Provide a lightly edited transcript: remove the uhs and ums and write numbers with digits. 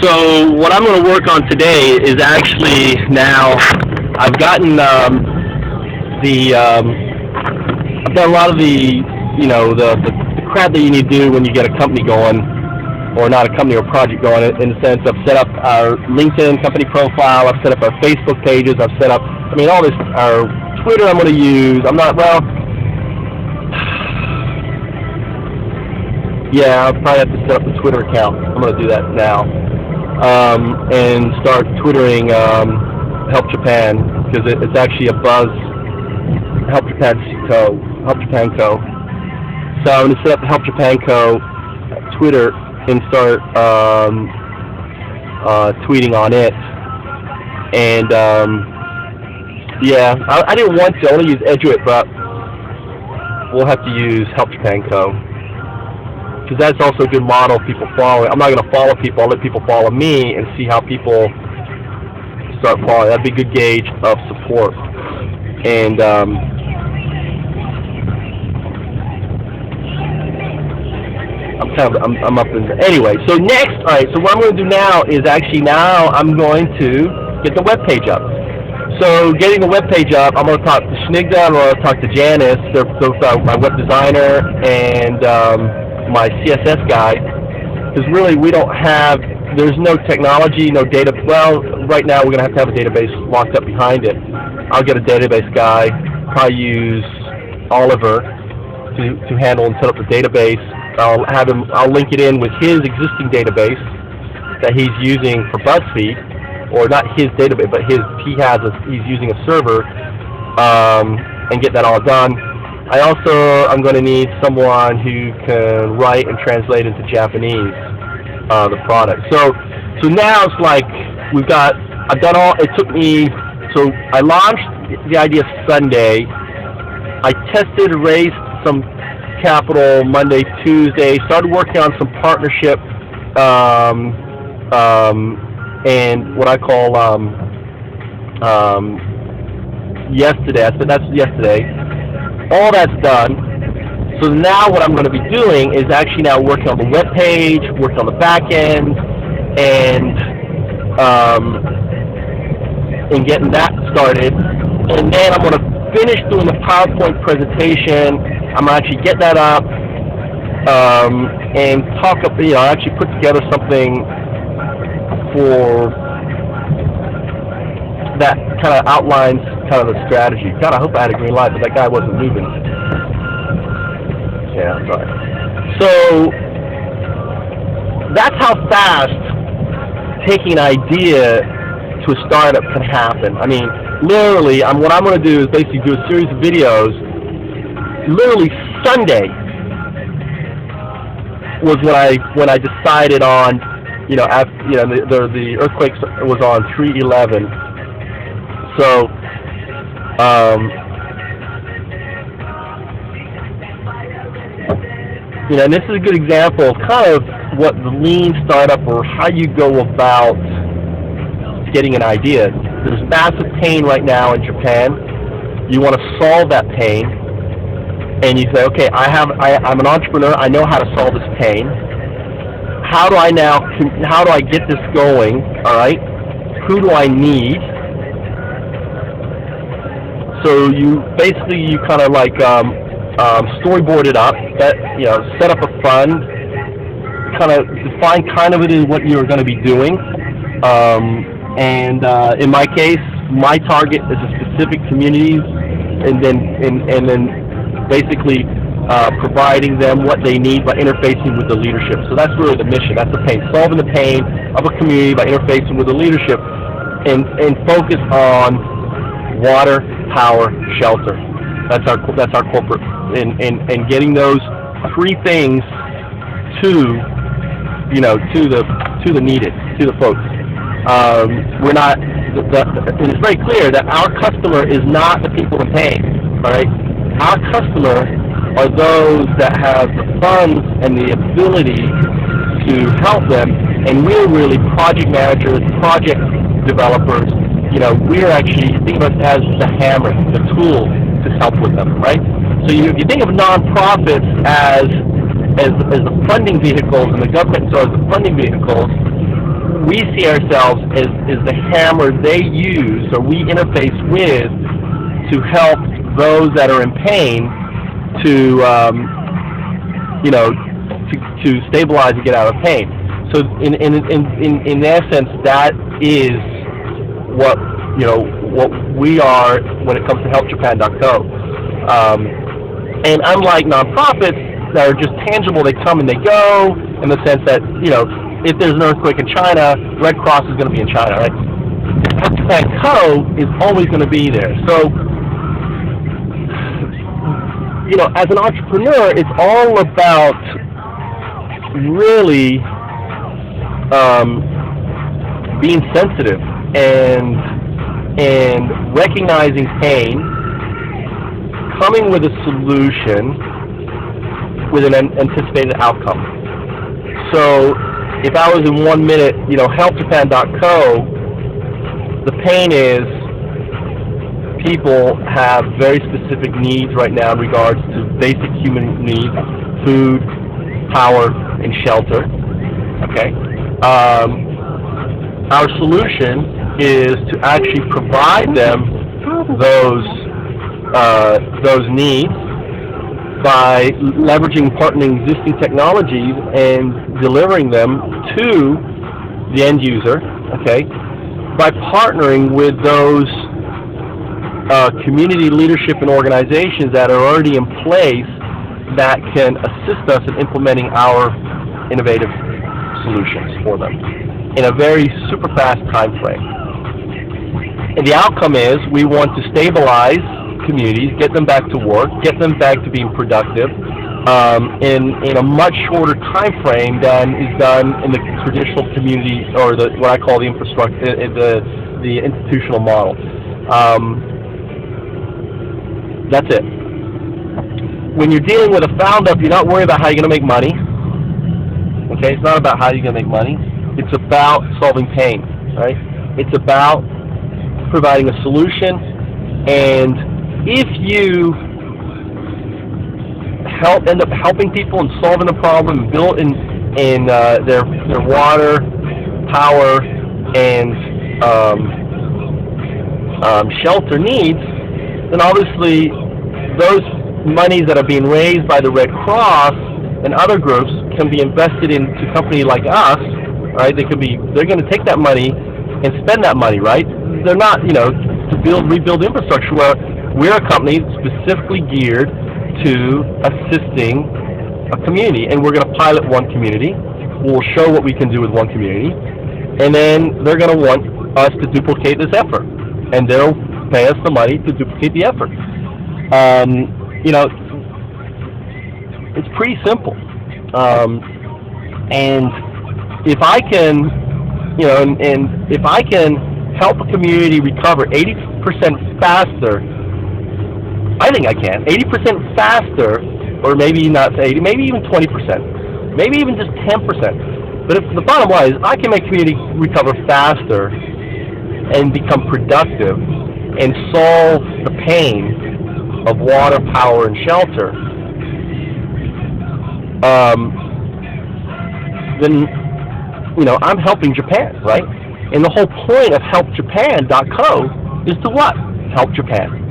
So what I'm going to work on today is actually now I've gotten I've done a lot of the crap that you need to do when you get a company going, or not a company or project going. In the sense, I've set up our LinkedIn company profile, I've set up our Facebook pages, I've set up all this, our Twitter I'm going to use. I'm not yeah, I'll probably have to set up a Twitter account. I'm going to do that now. And start twittering Help Japan, because it's actually a buzz. Help Japan Co. So I'm going to set up Help Japan Co. Twitter and start tweeting on it. And yeah, I didn't want to. I want to use Eduit, but we'll have to use Help Japan Co. because that's also a good model of people following. I'm not going to follow people. I'll let people follow me and see how people start following. That'd be a good gauge of support. And I'm up in anyway. So next, all right. So what I'm going to do now is I'm going to get the web page up. So getting the web page up, I'm going to talk to Snigdha, I'm going to talk to Janice, they're both my web designer, and my CSS guy, because really there's no technology, no data. Well, right now we're going to have a database locked up behind it. I'll get a database guy, probably use Oliver to handle and set up the database. I'll link it in with his existing database that he's using for BuzzFeed, or not his database, but he's using a server, and get that all done. I'm going to need someone who can write and translate into Japanese the product. So now it's like I've done all. It took me. So I launched the idea Sunday. I tested, raised some capital Monday, Tuesday. Started working on some partnership. And what I call yesterday. I said that's yesterday. All that's done. So now what I'm going to be doing is actually now working on the web page, working on the back end, and getting that started. And then I'm going to finish doing the PowerPoint presentation. I'm going to actually get that up and actually put together something for that kind of outlines kind of the strategy. God, I hope I had a green light, but that guy wasn't moving. Yeah, sorry. So that's how fast taking an idea to a startup can happen. I mean, literally, what I'm going to do is basically do a series of videos. Literally Sunday was when I decided on, the earthquake was on 3/11. So, and this is a good example of kind of what the lean startup, or how you go about getting an idea. There's massive pain right now in Japan. You want to solve that pain, and you say, okay, I'm an entrepreneur. I know how to solve this pain. How do I get this going? All right. Who do I need? So you kind of like storyboard it up, set up a fund, kind of define kind of what you're going to be doing, and in my case, my target is a specific community, and then basically providing them what they need by interfacing with the leadership. So that's really the mission. That's the pain, solving the pain of a community by interfacing with the leadership, and focus on water, power, shelter. That's our corporate, and getting those three things to the needed, to the folks. We're not. And it's very clear that our customer is not the people in pain. All right, our customer are those that have the funds and the ability to help them, and we're really project managers, project developers. We're actually, think of us as the hammer, the tool to help with them, right? So if you think of nonprofits as the funding vehicles, and the government as the funding vehicles, we see ourselves as the hammer they use, or we interface with, to help those that are in pain to, to stabilize and get out of pain. So in essence, that is what we are when it comes to HelpJapan.co. And unlike nonprofits that are just tangible, they come and they go, in the sense that, if there's an earthquake in China, Red Cross is going to be in China, right? HelpJapan.co is always going to be there. So, as an entrepreneur, it's all about really being sensitive and recognizing pain, coming with a solution with an anticipated outcome. So if I was in 1 minute, HelpJapan.co, the pain is people have very specific needs right now in regards to basic human needs: food, power, and shelter. Okay. Our solution is to actually provide them those needs by leveraging partnering existing technologies and delivering them to the end user. Okay. By partnering with those community leadership and organizations that are already in place that can assist us in implementing our innovative solutions for them in a very super fast time frame. And the outcome is we want to stabilize communities, get them back to work, get them back to being productive in a much shorter time frame than is done in the traditional community, or what I call the infrastructure, the institutional model. That's it. When you're dealing with a found-up, you're not worried about how you're going to make money. Okay, it's not about how you're going to make money. It's about solving pain, right? It's about providing a solution, and if you end up helping people and solving a problem and build in their water, power, and shelter needs, then obviously those monies that are being raised by the Red Cross and other groups can be invested into a company like us, right? They're going to take that money and spend that money, right? They're not, to rebuild infrastructure. Where we're a company specifically geared to assisting a community, and we're going to pilot one community. We'll show what we can do with one community, and then they're going to want us to duplicate this effort, and they'll pay us the money to duplicate the effort. It's pretty simple. And if I can, and if I can help a community recover 80% faster, I think I can. 80% faster, or maybe not 80, maybe even 20%, maybe even just 10%. But if the bottom line is I can make community recover faster and become productive and solve the pain of water, power, and shelter, then I'm helping Japan, right? And the whole point of HelpJapan.co is to what? Help Japan.